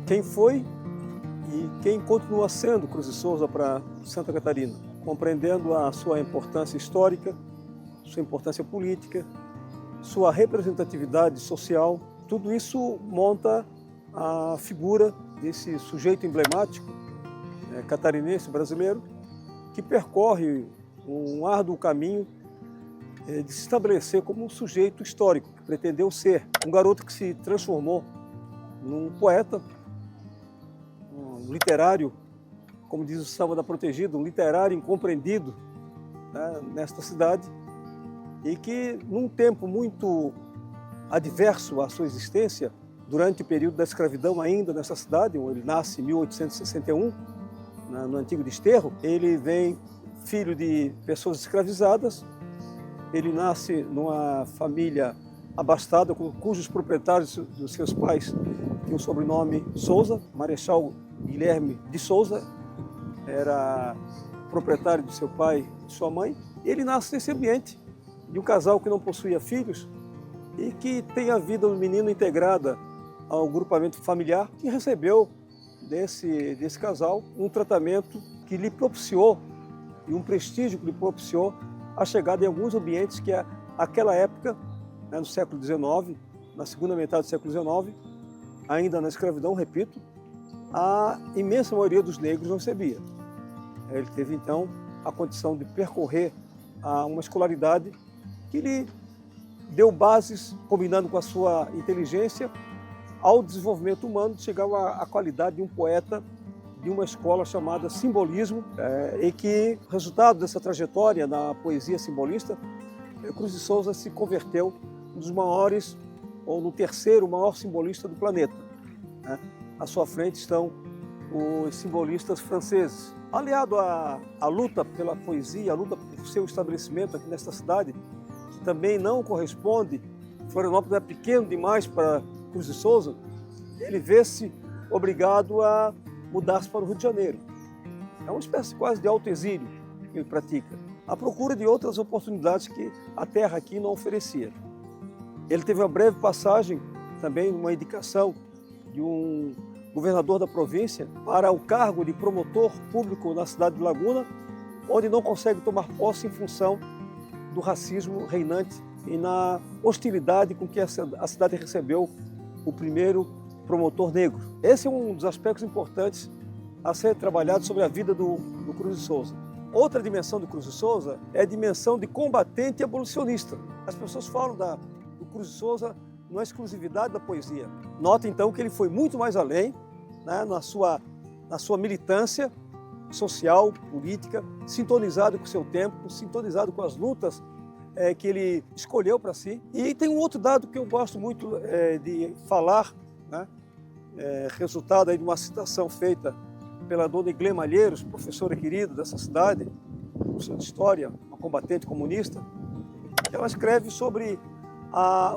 quem foi e quem continua sendo Cruz de Souza para Santa Catarina, compreendendo a sua importância histórica, sua importância política, sua representatividade social. Tudo isso monta a figura desse sujeito emblemático, catarinense brasileiro, que percorre um árduo caminho de se estabelecer como um sujeito histórico, que pretendeu ser um garoto que se transformou num poeta, um literário, como diz o Samba da Protegida, um literário incompreendido, né, nesta cidade, e que num tempo muito adverso à sua existência, durante o período da escravidão ainda nessa cidade, onde ele nasce em 1861, no antigo Desterro, ele vem filho de pessoas escravizadas, ele nasce numa família abastada, cujos proprietários dos seus pais tinham o sobrenome Souza, Marechal Guilherme de Souza, era proprietário do seu pai e de sua mãe. Ele nasce nesse ambiente de um casal que não possuía filhos e que tem a vida do menino integrada ao grupamento familiar, que recebeu desse casal um tratamento que lhe propiciou e um prestígio que lhe propiciou a chegada em alguns ambientes que, naquela época, no século XIX, na segunda metade do século XIX, ainda na escravidão, repito, a imensa maioria dos negros não recebia. Ele teve, então, a condição de percorrer uma escolaridade que lhe deu bases, combinando com a sua inteligência, ao desenvolvimento humano, de chegar à qualidade de um poeta de uma escola chamada Simbolismo, e que, resultado dessa trajetória na poesia simbolista, Cruz de Souza se converteu um dos maiores, ou no terceiro maior simbolista do planeta. À sua frente estão os simbolistas franceses. Aliado à luta pela poesia, a luta por seu estabelecimento aqui nesta cidade, que também não corresponde, Florianópolis é pequeno demais para Cruz de Souza, ele vê-se obrigado a mudar-se para o Rio de Janeiro. É uma espécie quase de autoexílio que ele pratica, à procura de outras oportunidades que a terra aqui não oferecia. Ele teve uma breve passagem, também uma indicação de um governador da província para o cargo de promotor público na cidade de Laguna, onde não consegue tomar posse em função do racismo reinante e na hostilidade com que a cidade recebeu o primeiro promotor negro. Esse é um dos aspectos importantes a ser trabalhado sobre a vida do Cruz de Souza. Outra dimensão do Cruz de Souza é a dimensão de combatente e abolicionista. As pessoas falam do Cruz de Souza na exclusividade da poesia. Nota então que ele foi muito mais além, né, na sua militância social, política, sintonizado com o seu tempo, sintonizado com as lutas que ele escolheu para si. E tem um outro dado que eu gosto muito de falar, né, resultado aí de uma citação feita pela dona Iglê Malheiros, professora querida dessa cidade, professora de História, uma combatente comunista. Ela escreve sobre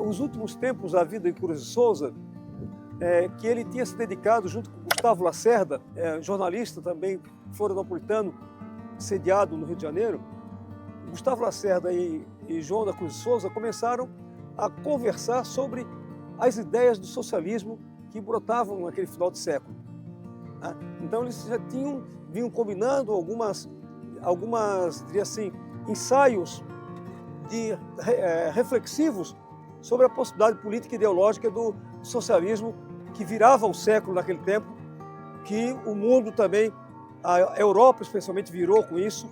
os últimos tempos da vida de Cruz de Souza, que ele tinha se dedicado, junto com Gustavo Lacerda, jornalista também florianopolitano, sediado no Rio de Janeiro. Gustavo Lacerda e João da Cruz de Souza começaram a conversar sobre as ideias do socialismo que brotavam naquele final de século. Então eles já vinham combinando algumas diria assim, ensaios reflexivos sobre a possibilidade política e ideológica do socialismo que virava o século naquele tempo, que o mundo também, a Europa especialmente, virou com isso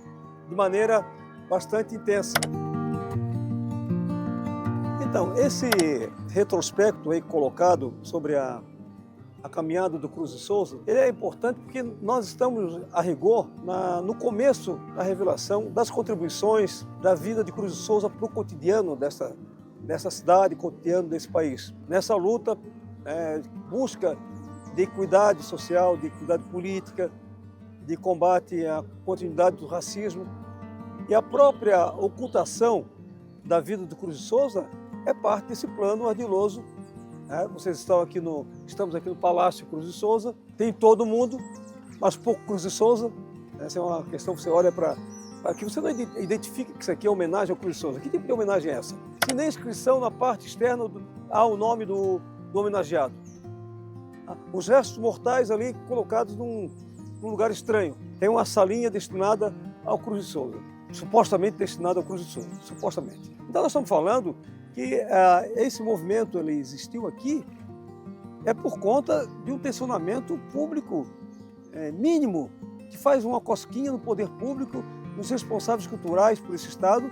de maneira bastante intensa. Então, esse retrospecto aí colocado sobre a caminhada do Cruz de Souza, ele é importante porque nós estamos, a rigor, no começo da revelação das contribuições da vida de Cruz de Souza para o cotidiano dessa cidade, cotidiano desse país. Nessa luta, busca de equidade social, de equidade política, de combate à continuidade do racismo, e a própria ocultação da vida do Cruz de Souza é parte desse plano ardiloso. Vocês estamos aqui no Palácio Cruz de Souza, tem todo mundo, mas pouco Cruz de Souza. Essa é uma questão que você olha para que você não identifica que isso aqui é homenagem ao Cruz de Souza. Que tipo de homenagem é essa? Se nem inscrição na parte externa há o nome do homenageado. os restos mortais ali colocados num lugar estranho. Tem uma salinha destinada ao Cruz de Souza, supostamente destinada ao Cruz de Souza, supostamente. Então nós estamos falando que esse movimento ele existiu aqui por conta de um tensionamento público mínimo, que faz uma cosquinha no poder público, nos responsáveis culturais por esse Estado,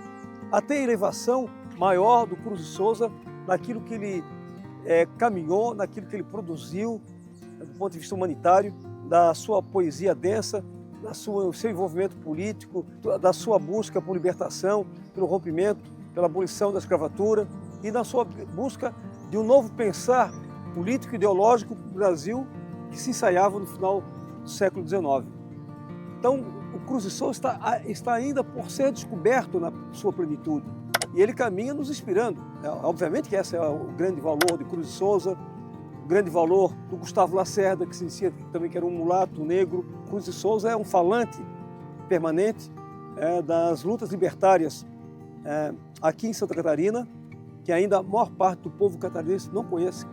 até a elevação maior do Cruz de Souza naquilo que ele caminhou, naquilo que ele produziu, do ponto de vista humanitário, da sua poesia densa, do seu envolvimento político, da sua busca por libertação, pelo rompimento, pela abolição da escravatura e da sua busca de um novo pensar político e ideológico do Brasil que se ensaiava no final do século XIX. Então, o Cruz de Souza está ainda por ser descoberto na sua plenitude. E ele caminha nos inspirando. Obviamente que esse é o grande valor de Cruz de Souza, o grande valor do Gustavo Lacerda, que se inicia também, que era um mulato negro. Cruz de Souza é um falante permanente das lutas libertárias aqui em Santa Catarina, que ainda a maior parte do povo catarinense não conhece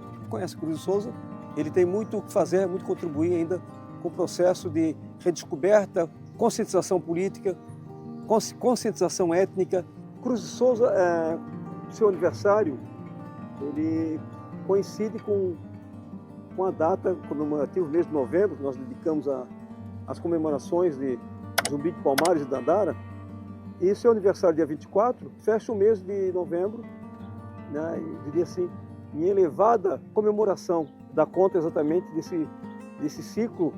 Cruz de Souza. Ele tem muito o que fazer, muito contribuir ainda com o processo de redescoberta, conscientização política, conscientização étnica. Cruz de Souza, seu aniversário, ele coincide com a data comemorativa, mês de novembro, que nós dedicamos às comemorações de Zumbi de Palmares e Dandara. E seu aniversário, dia 24, fecha o mês de novembro, né, eu diria assim, em elevada comemoração, dá conta exatamente desse ciclo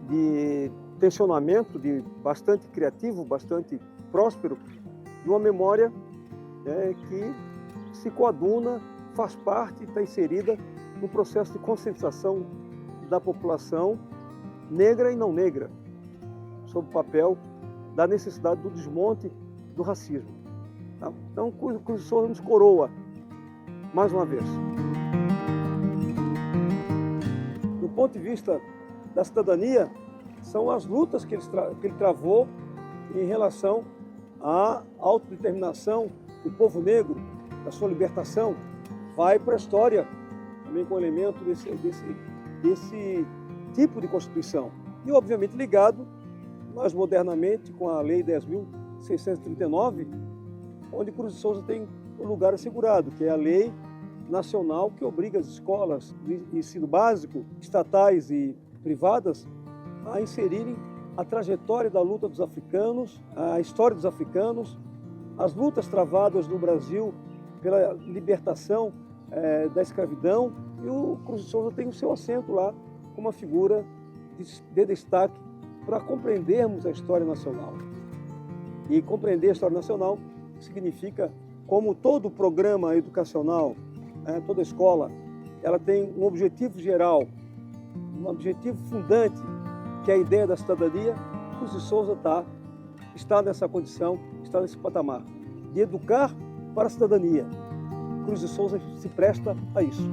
de tensionamento, de bastante criativo, bastante próspero, de uma memória que se coaduna, faz parte, está inserida no processo de conscientização da população negra e não negra, sob o papel da necessidade do desmonte do racismo. Tá? Então, Cruz de Souza nos coroa, mais uma vez. Do ponto de vista da cidadania, são as lutas que ele travou em relação à autodeterminação do povo negro, da sua libertação. Vai para a história também com elemento desse tipo de Constituição. E, obviamente, ligado mais modernamente com a Lei 10.639, onde Cruz de Souza tem um lugar assegurado, que é a lei nacional que obriga as escolas de ensino básico, estatais e privadas, a inserirem a trajetória da luta dos africanos, a história dos africanos, as lutas travadas no Brasil pela libertação da escravidão, e o Cruz de Souza tem o seu assento lá como uma figura de destaque para compreendermos a história nacional. E compreender a história nacional significa, como todo programa educacional, toda escola, ela tem um objetivo geral, um objetivo fundante, que é a ideia da cidadania. Cruz de Souza está nessa condição, está nesse patamar de educar para a cidadania. Cruz de Souza se presta a isso.